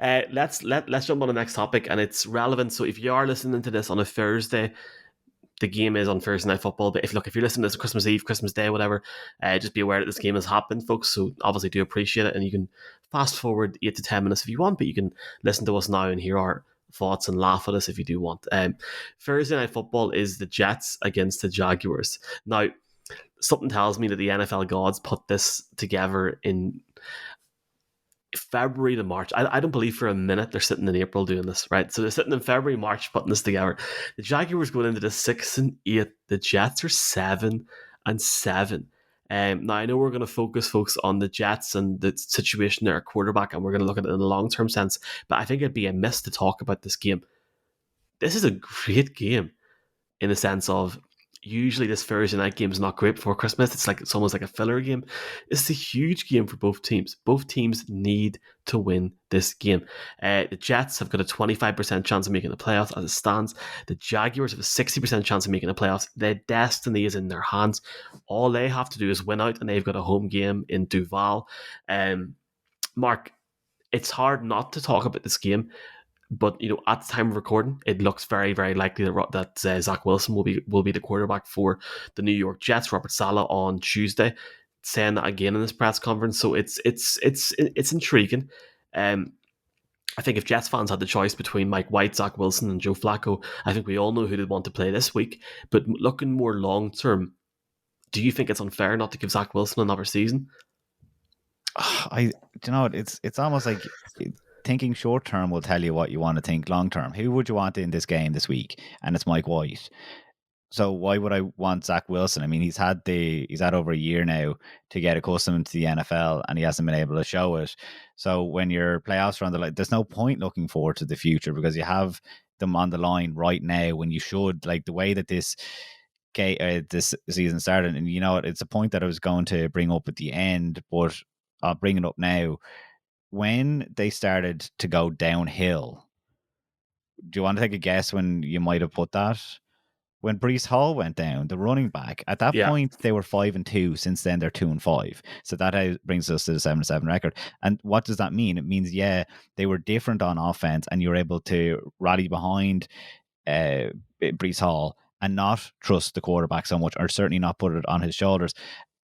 Let's jump on the next topic, and it's relevant. So if you are listening to this on a Thursday, the game is on Thursday Night Football. But if you're listening to this Christmas Eve, Christmas Day, whatever, just be aware that this game has happened, folks. So obviously do appreciate it, and you can fast forward 8 to 10 minutes if you want, but you can listen to us now and hear our thoughts and laugh at us if you do want. Thursday Night Football is the Jets against the Jaguars. Now, something tells me that the NFL gods put this together in February to March. I don't believe for a minute they're sitting in April doing this, right? So they're sitting in February, March putting this together. The Jaguars going into the 6-8. The Jets are 7-7. Now I know we're going to focus, folks, on the Jets and the situation there at quarterback, and we're going to look at it in a long term sense. But I think it'd be amiss to talk about this game. This is a great game in the sense of usually this Thursday night game is not great before Christmas. It's almost like a filler game. It's a huge game for both teams. Both teams need to win this game. The Jets have got a 25% chance of making the playoffs as it stands. The Jaguars have a 60% chance of making the playoffs. Their destiny is in their hands. All they have to do is win out, and they've got a home game in Duval. Mark, it's hard not to talk about this game. But at the time of recording, it looks very, very likely that Zach Wilson will be the quarterback for the New York Jets. Robert Saleh on Tuesday saying that again in this press conference. So it's intriguing. I think if Jets fans had the choice between Mike White, Zach Wilson, and Joe Flacco, I think we all know who they'd want to play this week. But looking more long term, do you think it's unfair not to give Zach Wilson another season? It's almost like thinking short term will tell you what you want to think long term. Who would you want in this game this week? And it's Mike White. So why would I want Zach Wilson? I mean, he's had over a year now to get accustomed to the NFL, and he hasn't been able to show it. So when your playoffs are on the line, there's no point looking forward to the future because you have them on the line right now when you should, like the way that this season started. And it's a point that I was going to bring up at the end, but I'll bring it up now. When they started to go downhill, do you want to take a guess when you might have put that? When Breece Hall went down, the running back, at that point they were 5-2. Since then they're 2-5. So that brings us to the 7-7 record. And what does that mean? It means they were different on offense, and you were able to rally behind Breece Hall and not trust the quarterback so much, or certainly not put it on his shoulders.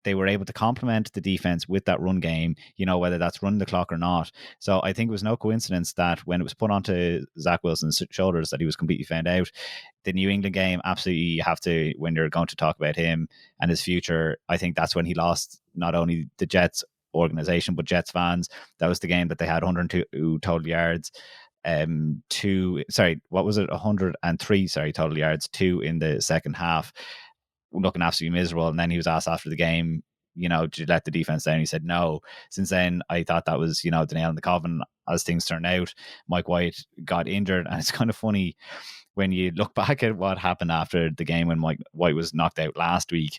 They were able to complement the defense with that run game, whether that's running the clock or not. So I think it was no coincidence that when it was put onto Zach Wilson's shoulders that he was completely found out. The New England game, absolutely, you have to, when you're going to talk about him and his future, I think that's when he lost not only the Jets organization, but Jets fans. That was the game that they had 102 total yards. 103 total yards, 2 in the second half, looking absolutely miserable. And then he was asked after the game, to let the defense down. He said no. Since then, I thought that was, the nail in the coffin. As things turned out, Mike White got injured, and it's kind of funny when you look back at what happened after the game when Mike White was knocked out last week.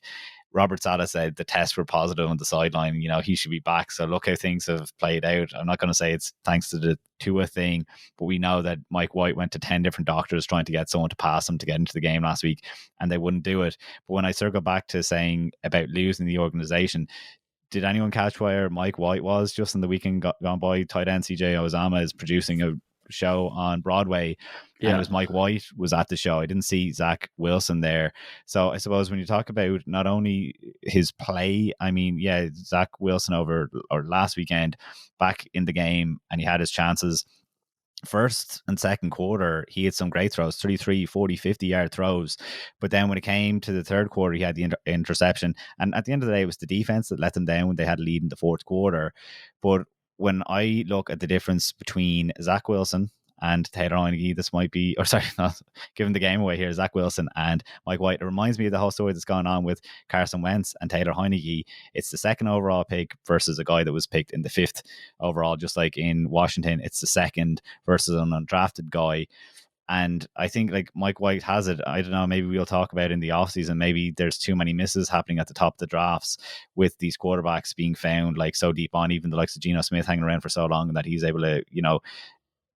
Robert Saleh said the tests were positive on the sideline. He should be back. So look how things have played out. I'm not going to say it's thanks to the Tua thing, but we know that Mike White went to 10 different doctors trying to get someone to pass him to get into the game last week, and they wouldn't do it. But when I circle back to saying about losing the organization, did anyone catch where Mike White was just in the weekend gone by? Tight end CJ Ozama is producing a show on Broadway, and it was Mike White was at the show. I didn't see Zach Wilson there. So I suppose when you talk about not only his play, I mean, Zach Wilson last weekend back in the game, and he had his chances. First and second quarter, he had some great throws, 33, 40, 50-yard throws. But then when it came to the third quarter, he had the interception. And at the end of the day, it was the defense that let them down when they had a lead in the fourth quarter. But when I look at the difference between Zach Wilson and Taylor Heineke, this might be, not giving the game away here, Zach Wilson and Mike White, it reminds me of the whole story that's going on with Carson Wentz and Taylor Heineke. It's the second overall pick versus a guy that was picked in the 5th overall, just like in Washington, it's the second versus an undrafted guy. And I think like Mike White has it. I don't know, maybe we'll talk about in the offseason. Maybe there's too many misses happening at the top of the drafts with these quarterbacks being found like so deep on, even the likes of Geno Smith hanging around for so long, that he's able to,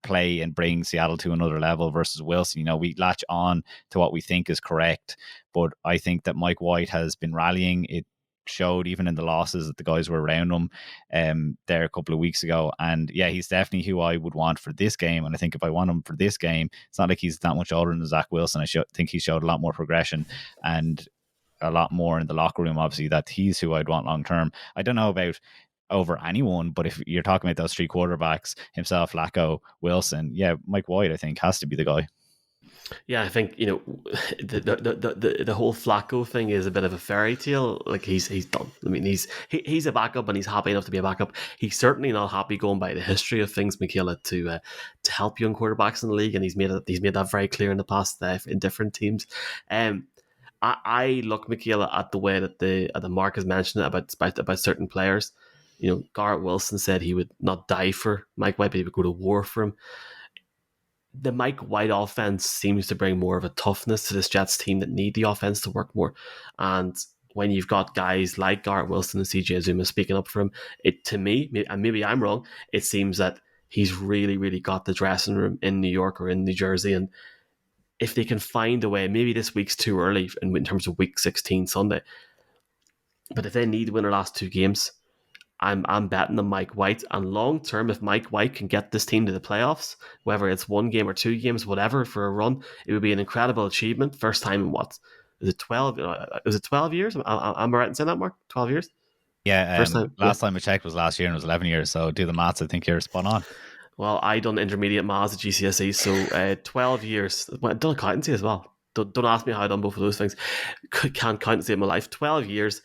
play and bring Seattle to another level versus Wilson. We latch on to what we think is correct. But I think that Mike White has been rallying. It showed even in the losses that the guys were around him there a couple of weeks ago. And yeah, he's definitely who I would want for this game. And I think if I want him for this game, it's not like he's that much older than Zach Wilson. Think he showed a lot more progression and a lot more in the locker room, obviously, that he's who I'd want long term. I don't know about over anyone, but if you're talking about those three quarterbacks, himself, Flacco, Wilson, yeah, Mike White, I think, has to be the guy. Yeah, I think the whole Flacco thing is a bit of a fairy tale. Like he's done. I mean, he's a backup and he's happy enough to be a backup. He's certainly not happy going by the history of things, Michaela, to help young quarterbacks in the league, and he's made that very clear in the past in different teams. I look, Michaela, at the way that the Mark has mentioned it about certain players. Garrett Wilson said he would not die for Mike White, but he would go to war for him. The Mike White offense seems to bring more of a toughness to this Jets team that need the offense to work more. And when you've got guys like Garrett Wilson and CJ Zuma speaking up for him, it, to me, and maybe I'm wrong, it seems that he's really, really got the dressing room in New York or in New Jersey. And if they can find a way, maybe this week's too early in terms of week 16 Sunday, but if they need to win their last two games, I'm betting on Mike White. And long term, if Mike White can get this team to the playoffs, whether it's one game or two games, whatever, for a run, it would be an incredible achievement. First time in what? Is it 12? Is it 12 years? Am I right in saying that, Mark? 12 years? Yeah, First time. last time I checked was last year and it was 11 years. So do the maths. I think you're spot on. Well, I done intermediate maths at GCSE, so 12 years. Well, I've done accountancy as well. Don't ask me how I done both of those things. Can't count in my life. 12 years.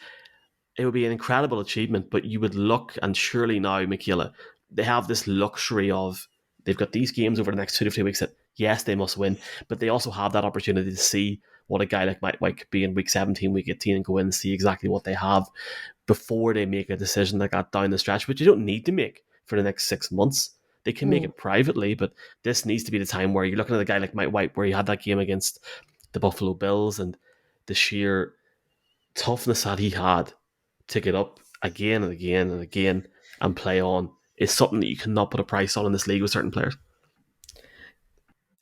It would be an incredible achievement, but you would look, and surely now, Michaela, they have this luxury of, they've got these games over the next 2 to 3 weeks that, yes, they must win, but they also have that opportunity to see what a guy like Mike White could be in week 17, week 18, and go in and see exactly what they have before they make a decision like that down the stretch, which you don't need to make for the next 6 months. They can make it privately, but this needs to be the time where you're looking at a guy like Mike White, where he had that game against the Buffalo Bills and the sheer toughness that he had to get up again and again and again and play on is something that you cannot put a price on in this league with certain players.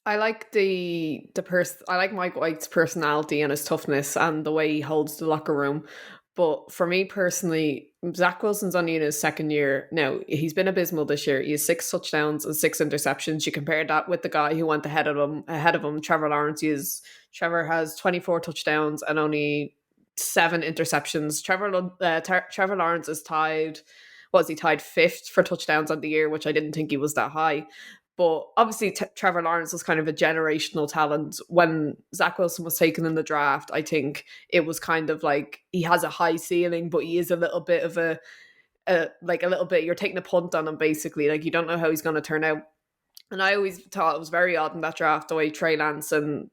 I like I like Mike White's personality and his toughness and the way he holds the locker room. But for me personally, Zach Wilson's only in his second year. Now, he's been abysmal this year. He has 6 touchdowns and 6 interceptions. You compare that with the guy who went ahead of him, Trevor Lawrence. Trevor has 24 touchdowns and only 7 interceptions. Trevor Lawrence is tied 5th for touchdowns on the year, which I didn't think he was that high. But obviously, Trevor Lawrence was kind of a generational talent. When Zach Wilson was taken in the draft, I think it was kind of like he has a high ceiling, but he is a little bit of a little bit, you're taking a punt on him, basically. Like, you don't know how he's going to turn out. And I always thought it was very odd in that draft, the way Trey Lance and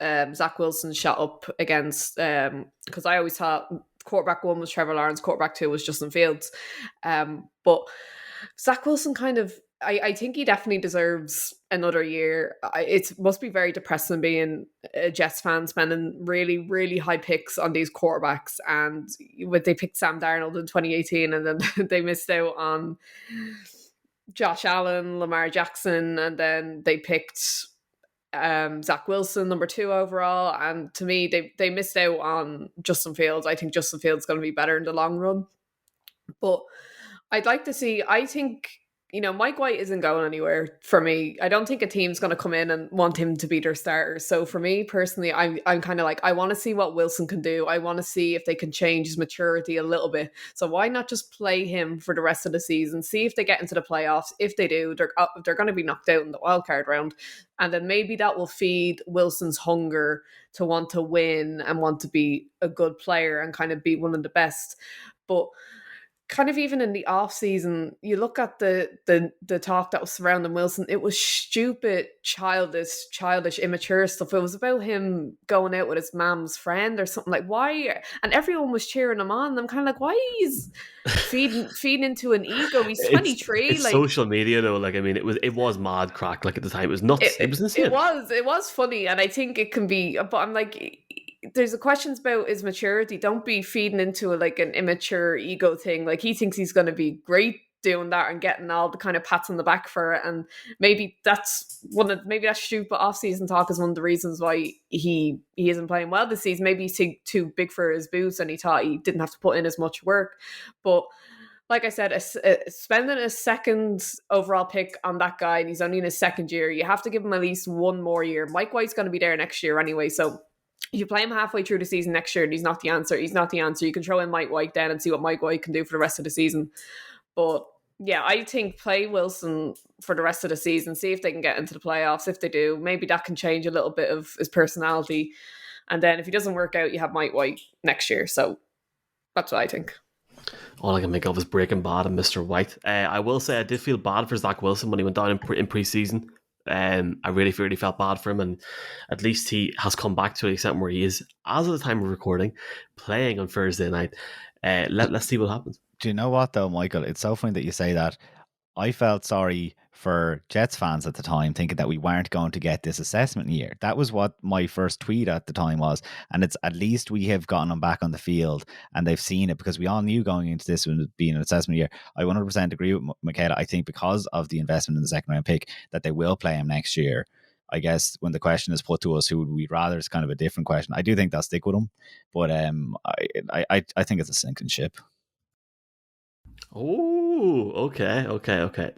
Zach Wilson shot up against, because I always thought quarterback 1 was Trevor Lawrence, quarterback 2 was Justin Fields. But Zach Wilson I think he definitely deserves another year. It must be very depressing being a Jets fan, spending really, really high picks on these quarterbacks. And they picked Sam Darnold in 2018 and then they missed out on Josh Allen, Lamar Jackson, and then they picked Zach Wilson, number 2 overall. And to me, they missed out on Justin Fields. I think Justin Fields is going to be better in the long run. But I'd like to see, I think, Mike White isn't going anywhere for me. I don't think a team's going to come in and want him to be their starter. So for me personally, I'm kind of like, I want to see what Wilson can do. I want to see if they can change his maturity a little bit. So why not just play him for the rest of the season, see if they get into the playoffs. If they do, they're going to be knocked out in the wildcard round. And then maybe that will feed Wilson's hunger to want to win and want to be a good player and kind of be one of the best. But kind of even in the off season, you look at the talk that was surrounding Wilson, it was stupid, childish, immature stuff. It was about him going out with his mom's friend or something. Like, why? And everyone was cheering him on. I'm kind of like, why he's feeding into an ego? He's 23. It's like social media though. Like, I mean, it was mad crack. Like at the time, it was nuts. It was insane. It was funny, and I think it can be. But I'm like, there's a questions about his maturity. Don't be feeding into an immature ego thing. Like, he thinks he's going to be great doing that and getting all the kind of pats on the back for it. And maybe that's that stupid off-season talk is one of the reasons why he isn't playing well this season. Maybe he's too big for his boots and he thought he didn't have to put in as much work. But like I said, spending a second overall pick on that guy, and he's only in his second year, you have to give him at least one more year. Mike White's going to be there next year anyway, so if you play him halfway through the season next year and he's not the answer, you can throw in Mike White then and see what Mike White can do for the rest of the season. But yeah, I think play Wilson for the rest of the season, see if they can get into the playoffs. If they do, maybe that can change a little bit of his personality. And then if he doesn't work out, you have Mike White next year. So that's what I think. All I can make of is Breaking Bad and Mr. White. I will say I did feel bad for Zach Wilson when he went down in pre-season. I really felt bad for him, and at least he has come back to an extent where he is, as of the time of recording, playing on Thursday night. Let's see what happens. Do you know what though, Michael? It's so funny that you say that. I felt sorry for Jets fans at the time, thinking that we weren't going to get this assessment year. That was what my first tweet at the time was. And it's at least we have gotten them back on the field and they've seen it, because we all knew going into this would be an assessment year. I 100% agree with Michaela. I think because of the investment in the second round pick that they will play him next year. I guess when the question is put to us, who would we rather, is kind of a different question. I do think they'll stick with him, but I think it's a sinking ship. Oh, okay.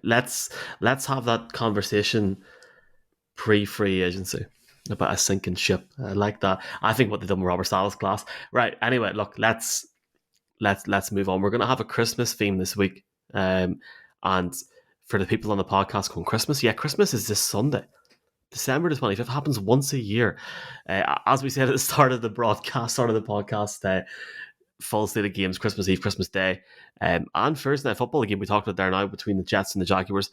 Let's have that conversation pre-free agency about a sinking ship. I like that. I think what they've done with Robert Sala's class. Right. Anyway, look, let's move on. We're gonna have a Christmas theme this week. And for the people on the podcast going, Christmas? Yeah, Christmas is this Sunday. December the 25th happens once a year. As we said at the start of the podcast, full slate of games, Christmas Eve, Christmas Day, and Thursday Night Football, the game we talked about there now between the Jets and the Jaguars.